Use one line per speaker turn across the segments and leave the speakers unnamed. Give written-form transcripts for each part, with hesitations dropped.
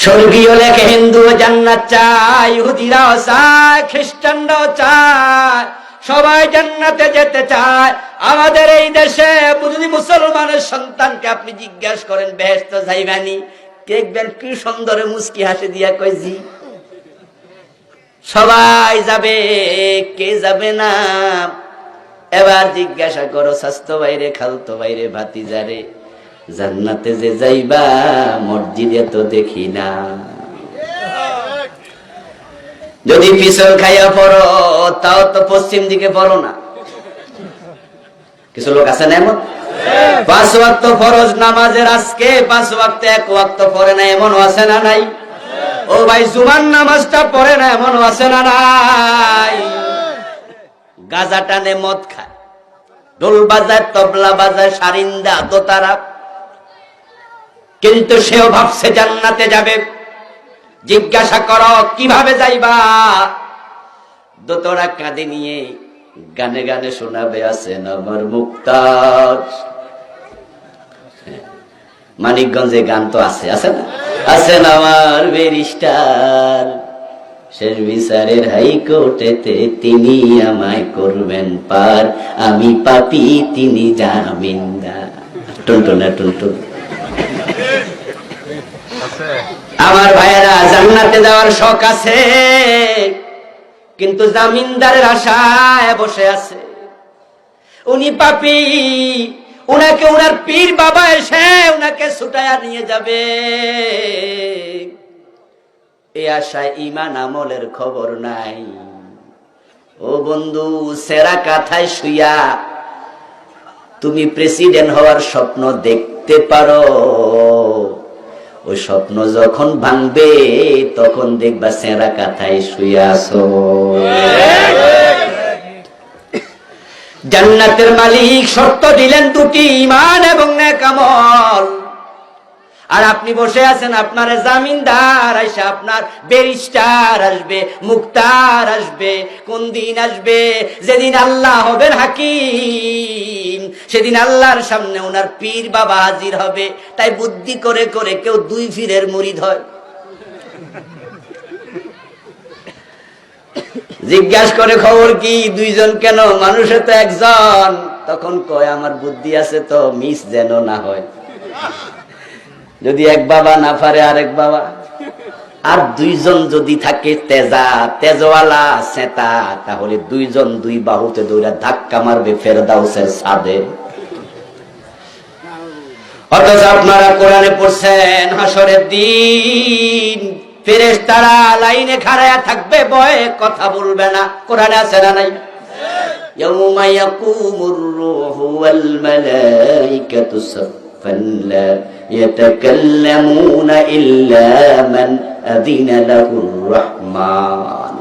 স্বর্গীয় লেখে হিন্দু জান্নাত চায়, ইহুদিরাও চায়, খ্রিস্টানরাও চায়, সবাই জান্নাতে যেতে চায়। আমাদের এই দেশে যদি মুসলমানের সন্তানকে আপনি জিজ্ঞাসা করেন বেহেশত যাইবানি, দেখবেন কি সুন্দর মুস্কি হাসি দিয়া কয় জি। সবাই যাবে, কে যাবে না? এবার জিজ্ঞাসা করো স্বাস্থ্য বাইরে, খালতো বাইরে, ভাতিজারে, জান্নাতে যে যাইবা মসজিদে তো দেখি না। যদি পিছল খাইয়া পড়ো তাও তো পশ্চিম দিকে পড়ো না। কিছু লোক আছে না এমন, 5 ওয়াক্ত ফরজ নামাজের আজকে 5 ওয়াক্ত 1 ওয়াক্ত পড়ে না, এমন আছে না নাই? ও ভাই জুমার নামাজটা পড়ে না, এমন আছে না নাই? গাজা টানে, মদ খায়, ঢোল বাজায়, তবলা বাজায়, সারিন্দা, দোতারা, কিন্তু সেও ভাবছে জান্নাতে যাবে। জিজ্ঞাসা করো কিভাবে যাইবা? দোতরা কাঁধে নিয়ে গানে গানে শোনাবে, আছেন আমার মুক্তার। মানিকগঞ্জে গান তো আছে, আছে না? আছেন আমার ব্যারিস্টার, শেষ বিচারের হাইকোর্টেতে তিনি আমায় করবেন পার, আমি পাপী তিনি জামিনদার। টুনটুনা টুনটুন। আমার ভাইয়েরা, জান্নাতে যাওয়ার শখ আছে, কিন্তু জামিনদারের আশায় বসে আছে। উনি পাপী, উনাকে উনার পীর বাবা এসে উনাকে ছুটায়া নিয়ে যাবে, এই আশায় ঈমান আমলের খবর নাই। ও বন্ধু, সেরা কাথায় শুইয়া তুমি প্রেসিডেন্ট হওয়ার স্বপ্ন দেখতে পারো, ওই স্বপ্ন যখন ভাঙবে তখন দেখবা সেরা কাথায় শুয়ে আছো। জান্নাতের মালিক শর্ত দিলেন 2টি, ঈমান এবং নেক আমল। আর আপনি বসে আছেন, আপনার জামিনদার আইসা, আপনার ব্যারিস্টার আসবে, মুক্তার আসবে। কোন দিন আসবে? যেদিন আল্লাহ হবেন হাকিম, সেদিন আল্লাহর সামনে ওনার পীর বাবা হাজির হবে। তাই বুদ্ধি করে করে কেউ 2 পীরের মুরিদ হয়। জিজ্ঞাসা করে খবর কি, 2 জন কেন? মানুষে তো 1 জন। তখন কয় আমার বুদ্ধি আছে তো, মিস যেন না হয়। যদি এক বাবা না পারে আরেক বাবা, আর 2 জন যদি থাকে তেজওয়ালা সেতা, তাহলে 2 জন 2 বাহুতে দৌড়া ধাক্কা মারবে ফেরদাউসের ছাদে। অথচ আপনারা কোরআনে পড়ছেন হাসরের দিন ফেরেশতারা লাইনে খাড়ায়া থাকবে, ভয়ে কথা বলবে না। কোরআনে আছে না নাই? ইয়াউমা ইয়াকুমুর রূহু ওয়াল মালাইকাতু সাফফান লা ইয়াতাকাল্লামুনা ইল্লা মান আযিনা লাহুর রহমান।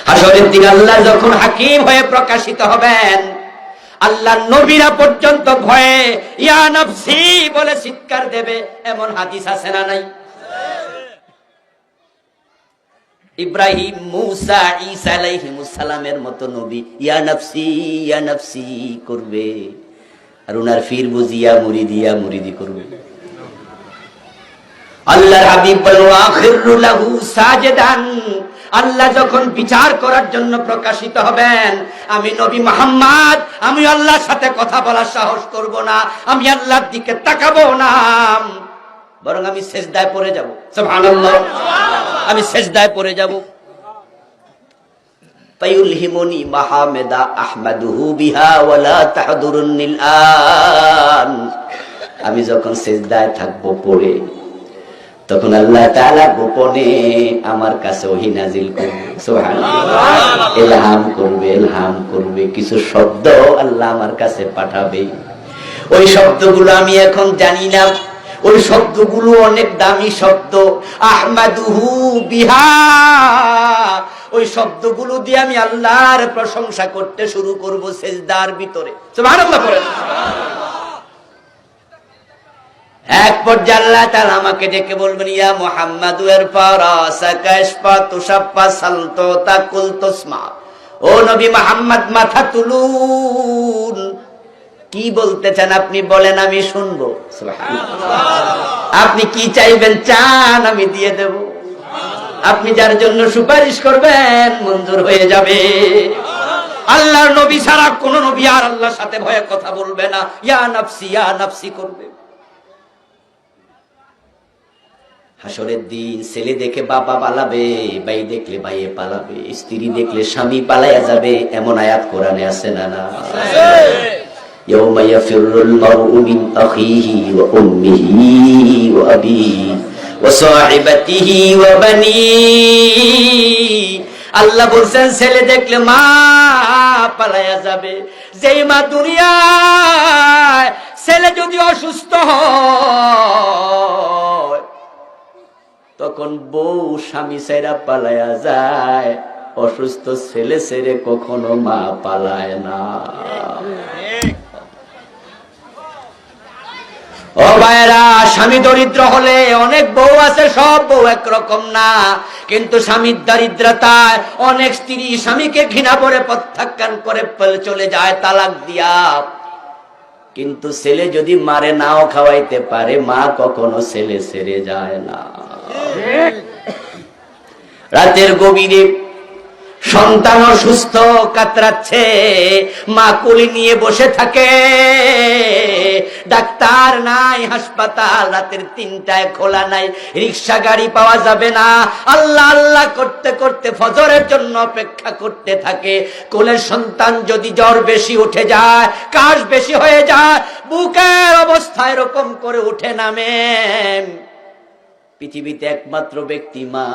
হাসরের দিন আল্লাহ যখন হাকিম হয়ে প্রকাশিত হবেন, আল্লাহর নবীরা পর্যন্ত ভয়ে ইয়া নফসি বলে চিৎকার দেবে। এমন হাদিস আছে না নাই? ইব্রাহিম, মূসা, ঈসা আলাইহিমুস সালামের মতো নবী ইয়া নফসি করবে, আর উনার ফির বুঝিয়া মুরিদিয়া মুরিদি করবে। আল্লাহর হাবিব বলেন আখিরু লাহু সাজিদান। আল্লাহ যখন বিচার করার জন্য প্রকাশিত হবেন, আমি নবী মুহাম্মদ, আমি আল্লাহর সাথে কথা বলার সাহস করব না, আমি আল্লাহর দিকে তাকাবো না, বরং আমি সিজদায় পড়ে যাব। সুবহানাল্লাহ, আমি সিজদায় পড়ে যাব। ফায়ুলহিমুনি মাহামেদা আহমাদুহু বিহা ওয়ালা তাহদুরুনিল আন। আমি যখন সিজদায় থাকবো পড়ে, তখন আল্লাহ তাআলা গোপনে আমার কাছে ওহী নাজিল করবে। সুবহানাল্লাহ, ইলহাম করবে কিছু শব্দ আল্লাহ আমার কাছে পাঠাবে। ওই শব্দগুলো আমি এখন জানি না, ওই শব্দগুলো অনেক দামি শব্দ। আহমাদুহু বিহা, ওই শব্দগুলো দিয়ে আমি আল্লাহর প্রশংসা করতে শুরু করব সিজদার ভিতরে। সুবহানাল্লাহ পড়েন। এক পর্যায়ে আল্লাহ তাআলা আমাকে ডেকে বলবেন ইয়া মুহাম্মাদু ইরফা রাসাকা ইশফা তুশাফা সালতো তাকুল তুসমা। ও নবী মুহাম্মদ, মাথা তুলুন। কি বলতে চান আপনি বলেন, আমি শুনবো। সুবহানাল্লাহ। আপনি কি চাইবেন চান, আমি দিয়ে দেব। আপনি যার জন্য সুপারিশ করবেন মঞ্জুর হয়ে যাবে। আল্লাহর নবী ছাড়া কোন নবী আর আল্লাহর সাথে ভয়ে কথা বলবে না, ইয়া নাফসি করবে। হাসরের দিন ছেলে দেখে বাবা পালাবে, ভাই দেখলে ভাইয়ে পালাবে, স্ত্রী দেখলে স্বামী পালাইয়া যাবে, এমন আয়াত কোরআনে আছে না? না। ইয়াউমা ইয়াফিরুল মারউ মিন আখিহি ওয়া উম্মিহি ওয়া আবিহি ওয়া সাহিবাতিহি ওয়া বানিহি। আল্লাহ বলছেন ছেলে দেখলে মা পালাইয়া যাবে। যেই মা দুনিয়ায় ছেলে যদি অসুস্থ হয় তখন বউ স্বামী ছেড়া পালাইয়া যায়, অসুস্থ ছেলে ছেড়ে কখনো মা পালায় না। ও ভাইরা, স্বামী দরিদ্র হলে অনেক বউ আছে, সব বউ একরকম না, কিন্তু স্বামীর দারিদ্রতায় অনেক স্ত্রী স্বামীকে ঘৃণা করে প্রত্যাখ্যান করে চলে যায় তালাক দিয়া। কিন্তু ছেলে যদি মারে নাও খাওয়াইতে পারে, মা কখনো ছেলে ছেড়ে যায় না। রাতের গভীরে সন্তান অসুস্থ কাতরাচ্ছে, মা কোলে নিয়ে বসে থাকে, ডাক্তার নাই, হাসপাতাল রাতের 3টায় খোলা নাই, রিক্সা গাড়ি পাওয়া যাবে না। আল্লাহ আল্লাহ করতে করতে ফজরের জন্য অপেক্ষা করতে থাকে। কোলের সন্তান যদি জ্বর বেশি উঠে যায়, কাশ বেশি হয়ে যায়, বুকের অবস্থা এরকম করে উঠে নামে। পৃথিবীতে একমাত্র ব্যক্তি মা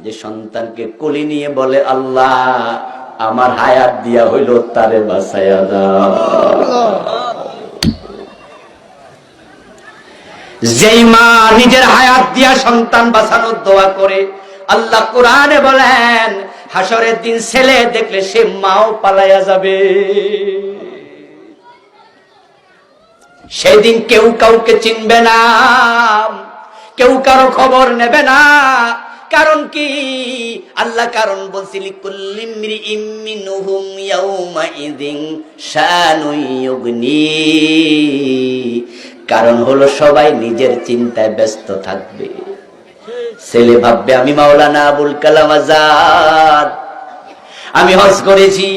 যে সন্তানকে কোলে নিয়ে বলে, আল্লাহ আমার হায়াত দিয়া হইল তারে বাঁচাইয়া দাও। যেই মা নিজের হায়াত দিয়া সন্তান বাঁচানোর দোয়া করে, আল্লাহ কোরআনে বলেন হাসরের দিন ছেলে দেখলে সে মাও পালাইয়া যাবে। সেদিন কেউ কাউকে চিনবে না, কেউ কারো খবর নেবে না। কারণ কি? আল্লাহ কারণ বলছি, লিকুল্লি ইমরিইম মিনহুম ইয়াউমা ইযিন শানুন ইউগনি। কারণ হলো সবাই নিজের চিন্তায় ব্যস্ত থাকবে। ছেলে ভাববে আমি মাওলানা আবুল কালাম আজাদ, আমি হজ করেছি,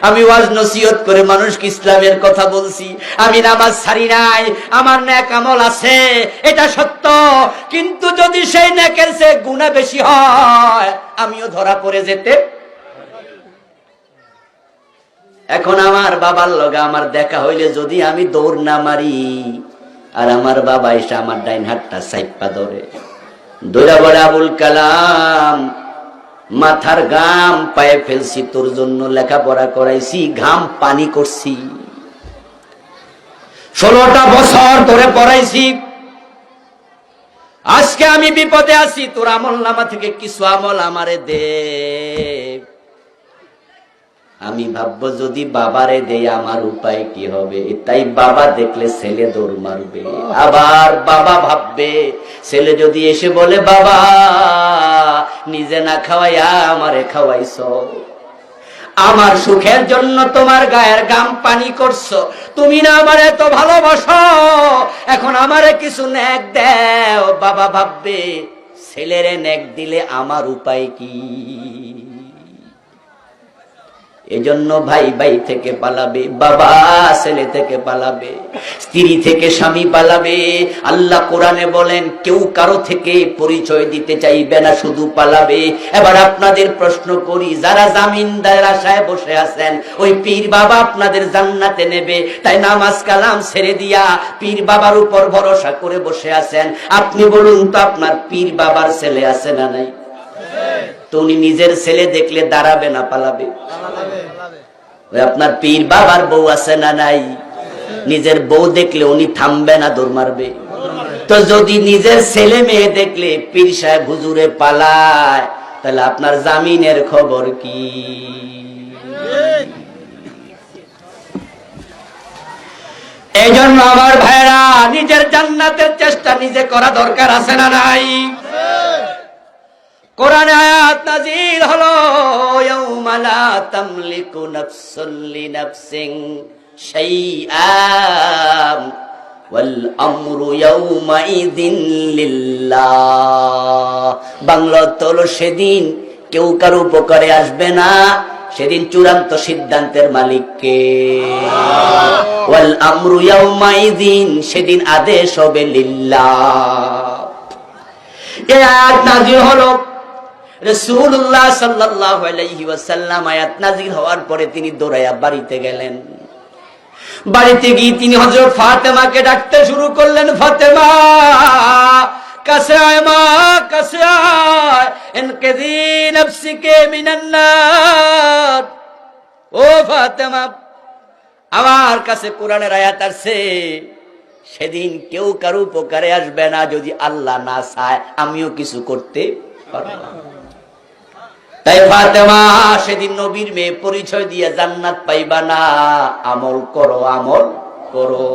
আমি ওয়াজ নসিহত করে মানুষকে ইসলামের কথা বলছি, আমি নামাজ ছাড়ি নাই, আমার নেক আমল আছে, এটা সত্য। কিন্তু যদি সেই নেকের চেয়ে গুনাহ বেশি হয়, আমিও ধরা পড়ে যেতে। এখন আমার বাবার লগে আমার দেখা হইলে যদি আমি দৌড় না মারি, আর আমার বাবা এসে আমার ডাইন হাতটা সাইপা ধরে, দৌড়া বলে আবুল কালাম মাথার ঘাম পায়ে ফেলছি, তোর জন্য লেখাপড়া করাইছি, ঘাম পানি করছি, 16টা বছর ধরে পড়াইছি, আজকে আমি বিপদে আছি, তোর আমল নামা থেকে কিছু আমল আমারে দে। আমি ভাববো যদি বাবারে দেই আমার উপায় কি হবে। তাই বাবা দেখলে ছেলে দৌড় মারবে। আবার বাবা ভাববে ছেলে যদি এসে বলে বাবা নিজে না খাওয়াইয়া আমারে খাওয়াইছো, আমার সুখের জন্য তোমার গায়ের ঘাম পানি করছো, তুমি না আমারে তো ভালোবাসো, এখন আমারে কিছু নেক দাও। বাবা ভাববে ছেলেরে নেক দিলে আমার উপায় কি। এজন্য ভাই ভাই থেকে পালাবে, বাবা ছেলে থেকে পালাবে, স্ত্রী থেকে স্বামী পালাবে। আল্লাহ কোরআনে বলেন কেউ কারো থেকে পরিচয় দিতে চাইবে না, শুধু পালাবে। এবার আপনাদের প্রশ্ন করি, যারা জামিনদার আশায় বসে আছেন, ওই পীর বাবা আপনাদের জান্নাতে নেবে, তাই নামাজ কালাম ছেড়ে দিয়া পীর বাবার উপর ভরসা করে বসে আছেন। আপনি বলুন তো আপনার পীর বাবার ছেলে আছে না নাই? তো উনি নিজের ছেলে দেখলে দাঁড়াবে না পালাবে? আপনার পীর বাবার বউ আছে না নাই? নিজের বউ দেখলে উনি থামবে না, দৌড় মারবে? তো যদি নিজের ছেলে মেয়ে দেখলে পীর সাহেব হুজুরে পালায়, তাহলে আপনার জামিনের খবর কি? এই জন্য আমার ভাইরা নিজের জান্নাতের চেষ্টা নিজে করা দরকার আছে না নাই? কোরআনে আয়াত নাযিল হলো, ইয়াউমা লা তামলিকু নাফসুন লিনাফসিন শাইআ ওয়াল আমরু ইয়াউমাইযিন লিল্লাহ। বাংলা অর্থ হলো সেদিন কেউ কারো উপকারে আসবে না, সেদিন চূড়ান্ত সিদ্ধান্তের মালিক কে? ওয়াল আমরু ইয়াউমাইযিন, সেদিন আদেশ হবে লিল্লাহ। এই আয়াত নাযিল হলো, রাসূলুল্লাহ সাল্লাল্লাহু আলাইহি ওয়াসাল্লাম আয়াত নাযিল হওয়ার পরে তিনি দৌড়াইয়া বাড়িতে গেলেন। বাড়িতে গিয়ে তিনি হযরত ফাতেমাকে ডাকতে শুরু করলেন, ফাতেমা কাছে আয়, মা কাছে আয়, ইনকিযি নাফসিকে মিনান নার। ও ফাতেমা, আমার কাছে কোরআনের আয়াত আছে, সেদিন কেউ কারো উপকারে আসবে না যদি আল্লাহ না চায়, আমিও কিছু করতে পারবো না। তাই ফাতেমা, সেদিন নবীর মেয়ে পরিচয় দিয়ে জান্নাত পাইবা না, আমল করো, আমল করো।